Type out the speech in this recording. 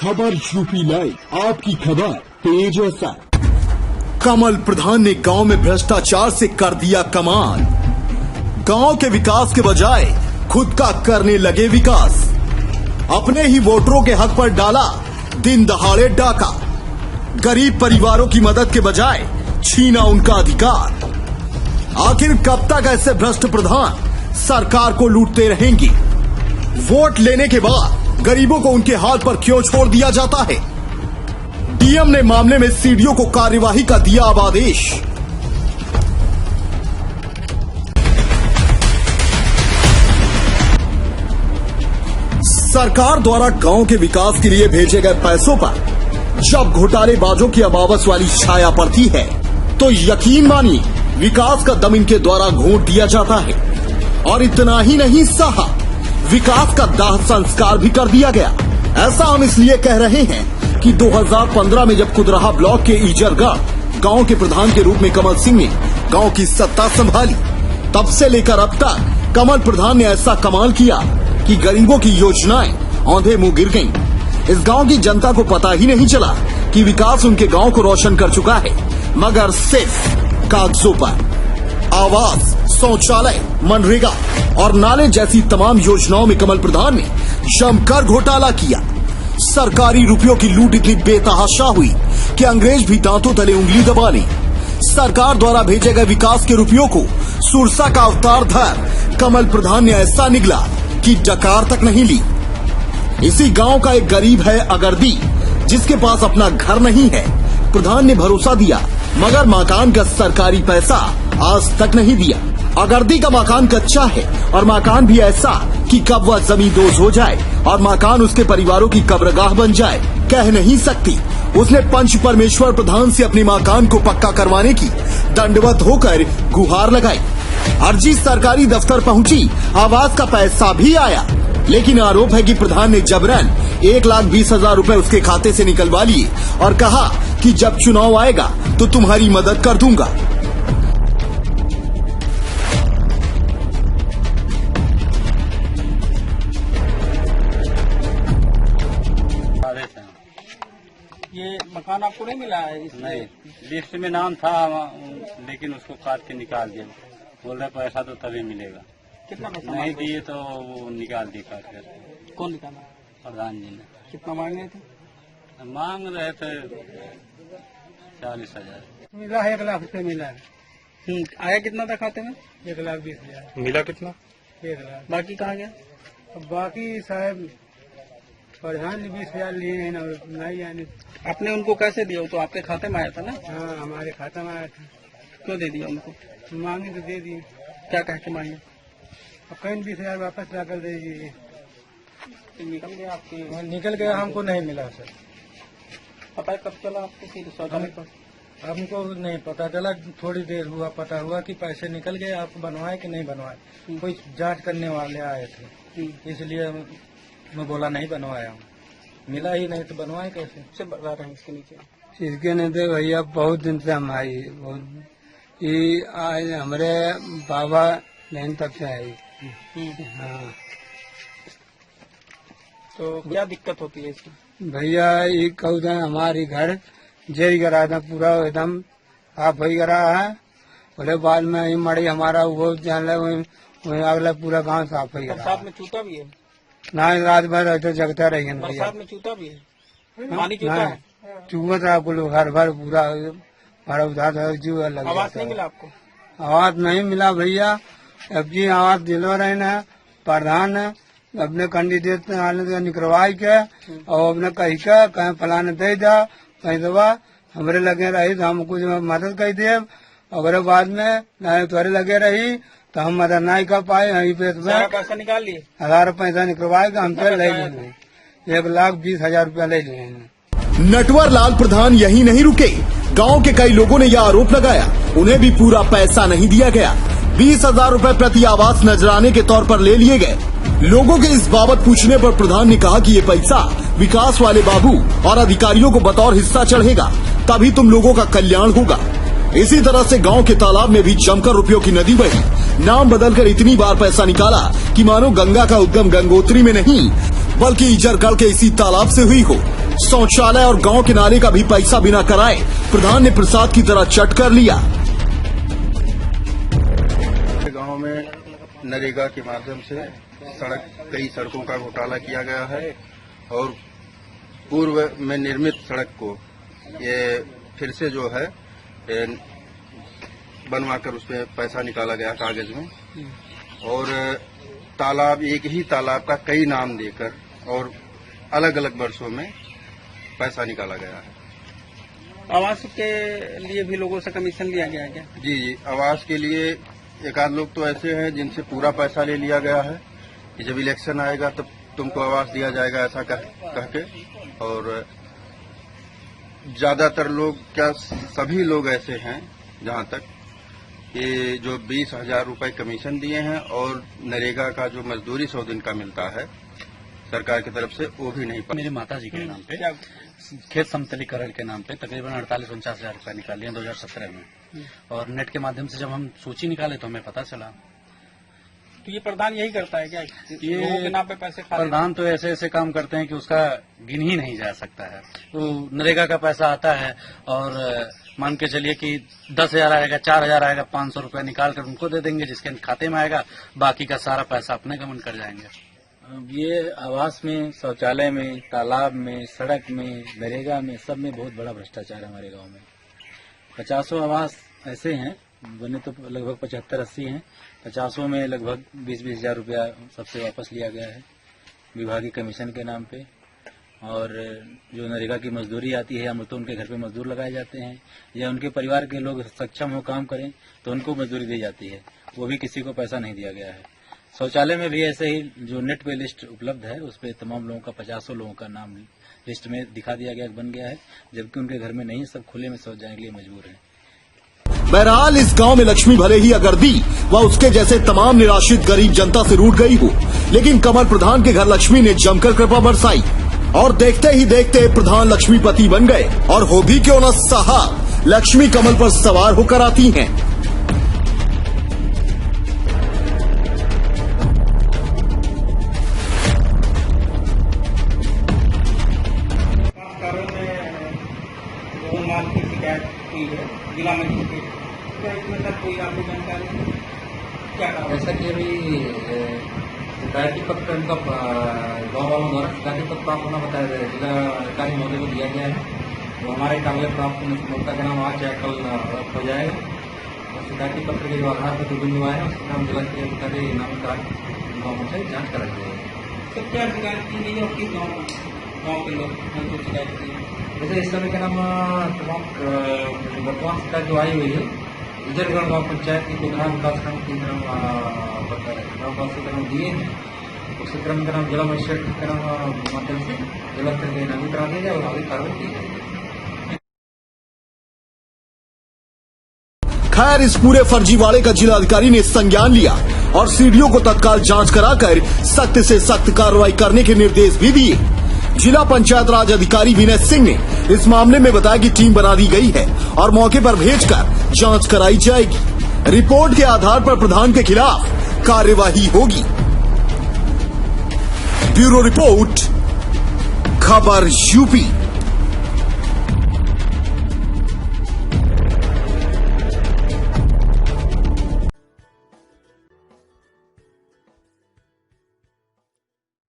खबर UP live, आपकी खबर तेज असर। कमल प्रधान ने गांव में भ्रष्टाचार से कर दिया कमाल। गांव के विकास के बजाय खुद का करने लगे विकास। अपने ही वोटरों के हक पर डाला दिन दहाड़े डाका। गरीब परिवारों की मदद के बजाय छीना उनका अधिकार। आखिर कब तक ऐसे भ्रष्ट प्रधान सरकार को लूटते रहेंगे? वोट लेने के बाद गरीबों को उनके हाथ पर क्यों छोड़ दिया जाता है? डीएम ने मामले में सीडीओ को कार्यवाही का दिया अब आदेश। सरकार द्वारा गांव के विकास के लिए भेजे गए पैसों पर जब घोटालेबाजों की अमावस वाली छाया पड़ती है तो यकीन मानिए विकास का दम इनके द्वारा घोंट दिया जाता है। और इतना ही नहीं सहा, विकास का दाह संस्कार भी कर दिया गया। ऐसा हम इसलिए कह रहे हैं कि 2015 में जब कुदराहा ब्लॉक के ईजरगढ़ गांव के प्रधान के रूप में कमल सिंह ने गांव की सत्ता संभाली, तब से लेकर अब तक कमल प्रधान ने ऐसा कमाल किया कि गरीबों की योजनाएं औंधे मुंह गिर गईं। इस गांव की जनता को पता ही नहीं चला कि विकास उनके गांव को रोशन कर चुका है, मगर सिर्फ कागजों पर। आवास, शौचालय, मनरेगा और नाले जैसी तमाम योजनाओं में कमल प्रधान ने जमकर घोटाला किया। सरकारी रुपयों की लूट इतनी बेतहाशा हुई कि अंग्रेज भी दांतों तले उंगली दबा ली। सरकार द्वारा भेजे गए विकास के रुपयों को सुरसा का अवतार धर कमल प्रधान ने ऐसा निगला कि डकार तक नहीं ली। इसी गांव का एक गरीब है अगरदी, जिसके पास अपना घर नहीं है। प्रधान ने भरोसा दिया, मगर मकान का सरकारी पैसा आज तक नहीं दिया। अगरदी का मकान कच्चा है और मकान भी ऐसा कि कब वह जमींदोज हो जाए और मकान उसके परिवारों की कब्रगाह बन जाए कह नहीं सकती। उसने पंच परमेश्वर प्रधान से अपने मकान को पक्का करवाने की दंडवत होकर गुहार लगाई। अर्जी सरकारी दफ्तर पहुंची, आवास का पैसा भी आया, लेकिन आरोप है कि प्रधान ने जबरन 1,20,000 रुपए उसके खाते से निकलवा लिए और कहा कि जब चुनाव आएगा तो तुम्हारी मदद कर दूंगा। ये मकान आपको नहीं मिला है? नहीं, लिस्ट में नाम था लेकिन उसको काट के निकाल दिया। बोल रहे पैसा तो तभी मिलेगा। कितना पैसा नहीं दिए तो वो निकाल दिए काट कर। कौन निकाला? प्रधान जी ने। कितना मांग रहे थे? मांग रहे थे 40,000। मिला है 1 लाख रुपये मिला है। आया कितना था खाते में? 1,20,000। मिला कितना? 1 लाख। बाकी कहाँ गया? बाकी साहब प्रधान ने 20,000 लिए हैं ना, नहीं यानी। आपने उनको कैसे दिया? वो तो आपके खाते में आया था ना? हाँ, हमारे खाते में आया था। क्यों दे दिया उनको? मांगे तो दे दिए। क्या कह के मांगे? अब कहीं 20,000 वापस ला कर दे दीजिए। निकल गया आपके? निकल गया, हमको नहीं मिला सर। पता है कब चला आपको? फिर शौचालय पर हमको नहीं पता चला, थोड़ी देर हुआ पता हुआ कि पैसे निकल गए। आपको बनवाए कि नहीं बनवाए? कोई जांच करने वाले आए थे, इसलिए मैं बोला नहीं बनवाया हूँ। मिला ही नहीं तो बनवाए कैसे? से बता रहे हैं इसके नीचे। इसके नहीं तो भैया बहुत दिन से हम आई, ये आज हमारे बाबा लेन तक से आई। हाँ, तो क्या दिक्कत होती है इसकी? भैया ये कहते हैं हमारी घर जेरी करा था, पूरा एकदम साफ ही करा है। बोले बाद में ही मड़ी हमारा वो जान वही अगला पूरा गांव साफ ही करा। बरसात में चूता भी है? ना, रात भर रहते जगता रही है। बरसात में चूता भी है? पानी चूता है? चूहा था आपको घर भर पूरा भरा उधार चूहा लग। आवास नहीं मिला आपको? आवाज नहीं मिला भैया। अब जी आवाज दिलवा रहे हैं प्रधान ने अपने कैंडिडेट निकलवाई के और अपने कही के कहीं फलाने दे जा, कहीं दबा हमारे लगे रही तो हम कुछ मदद कर दिए। अगर बाद में नहीं तोरे लगे रही तो हम मदद नहीं कर पाए। यहीं पे पैसा निकाल लिए? 1,000 पैसा निकलवाए के हम पे ले लिए 1,20,000 रुपया ले लिए। नटवर लाल प्रधान यही नहीं रुके, गांव के कई लोगों ने यह आरोप लगाया उन्हें भी पूरा पैसा नहीं दिया गया। 20,000 रुपए प्रति आवास नजराने के तौर पर ले लिए गए। लोगों के इस बाबत पूछने पर प्रधान ने कहा कि ये पैसा विकास वाले बाबू और अधिकारियों को बतौर हिस्सा चढ़ेगा, तभी तुम लोगों का कल्याण होगा। इसी तरह से गांव के तालाब में भी जमकर रुपयों की नदी बही। नाम बदलकर इतनी बार पैसा निकाला कि मानो गंगा का उद्गम गंगोत्री में नहीं बल्कि ईजरगढ़ के इसी तालाब से हुई हो। शौचालय और गांव के नाले का भी पैसा बिना कराए प्रधान ने प्रसाद की तरह चट कर लिया। गांव में नरेगा के माध्यम से कई सड़कों का घोटाला किया गया है और पूर्व में निर्मित सड़क को ये फिर से जो है बनवाकर उसमें पैसा निकाला गया कागज में, और तालाब, एक ही तालाब का कई नाम देकर और अलग अलग वर्षों में पैसा निकाला गया है। आवास के लिए भी लोगों से कमीशन लिया गया है क्या? जी, आवास के लिए एक आध लोग तो ऐसे हैं जिनसे पूरा पैसा ले लिया गया है कि जब इलेक्शन आएगा तब तुमको आवास दिया जाएगा, ऐसा कह के। और ज्यादातर लोग, क्या सभी लोग ऐसे हैं जहां तक कि जो 20,000 रुपए कमीशन दिए हैं और नरेगा का जो मजदूरी 100 दिन का मिलता है सरकार की तरफ से, वो भी नहीं पा। मेरे माता जी के नाम पे खेत समतलीकरण के नाम पे तकरीबन 48-49 हजार रुपए निकाले हैं 2017 में, और नेट के माध्यम से जब हम सूची निकाले तो हमें पता चला। तो ये प्रधान यही करता है क्या? ये लोगों के नाम पे पैसे खा प्रधान तो ऐसे ऐसे काम करते हैं कि उसका गिन ही नहीं जा सकता है। तो नरेगा का पैसा आता है और मान के चलिए कि 10,000 आएगा, 4,000 आएगा, 500 रुपए निकाल कर उनको दे देंगे, जिसके खाते में आएगा, बाकी का सारा पैसा अपने गमन कर जाएंगे। ये आवास में, शौचालय में, तालाब में, सड़क में, नरेगा में, सब में बहुत बड़ा भ्रष्टाचार है हमारे गांव में। 50 आवास ऐसे हैं, बने तो लगभग 75-80 हैं। 50 में लगभग 20-20 हजार रुपया सबसे वापस लिया गया है विभागीय कमीशन के नाम पे। और जो नरेगा की मजदूरी आती है, या तो उनके घर पे मजदूर लगाए जाते हैं, या उनके परिवार के लोग सक्षम हो काम करें तो उनको मजदूरी दी जाती है, वो भी किसी को पैसा नहीं दिया गया है। शौचालय में भी ऐसे ही जो नेट पे लिस्ट उपलब्ध है उस पे तमाम लोगों का 50 लोगों का नाम लिस्ट में दिखा दिया गया, बन गया है, जबकि उनके घर में नहीं, सब खुले में शौच जाने के लिए मजबूर है। बहरहाल इस गांव में लक्ष्मी भले ही अगर दी व उसके जैसे तमाम निराश्रित गरीब जनता से रूठ गई हो, लेकिन कमल प्रधान के घर लक्ष्मी ने जमकर कृपा बरसाई और देखते ही देखते प्रधान लक्ष्मीपति बन गए। और हो भी क्यों न सहा, लक्ष्मी कमल पर सवार होकर आती हैं। की शिकायत की है जिला मजिस्ट्रेट, क्या इसमें तक कोई आपको जानकारी क्या? ऐसा कि अभी शिकायती पत्र उनका गाँव वालों द्वारा शिकायती पत्र प्राप्त होना बताया गया, जिला अधिकारी महोदय को दिया गया है। तो हमारे कागज प्राप्त होने से मुद्दा का नाम आज या कल हो जाएगा, और शिकायती पत्र के जो आधार पर जो हुआ है उसका नाम जिला अधिकारी नाम करा गाँव से जाँच करा जाएगा। तो क्या शिकायत की गई और किस गाँव के लोग शिकायत की? जैसे इस समय का नाम तमाम वर्तमान शिकायत जो आई हुई है, इजरगढ़ गाँव पंचायत की कुदरा विकासखंड के नाम का नाम दिए हैं, उस क्रम का नाम जिला मजिस्ट्रेट का नाम माध्यम से जिला स्तर के नाम करा दिया जाए और आगे कार्रवाई की जाएगी। खैर, इस पूरे फर्जीवाड़े का जिलाधिकारी ने संज्ञान लिया और सीडीओ को तत्काल जांच कराकर सख्त से सख्त कार्रवाई करने के निर्देश भी दिए। जिला पंचायत राज अधिकारी विनय सिंह ने इस मामले में बताया कि टीम बना दी गई है और मौके पर भेजकर जांच कराई जाएगी। रिपोर्ट के आधार पर प्रधान के खिलाफ कार्यवाही होगी। ब्यूरो रिपोर्ट, खबर यूपी।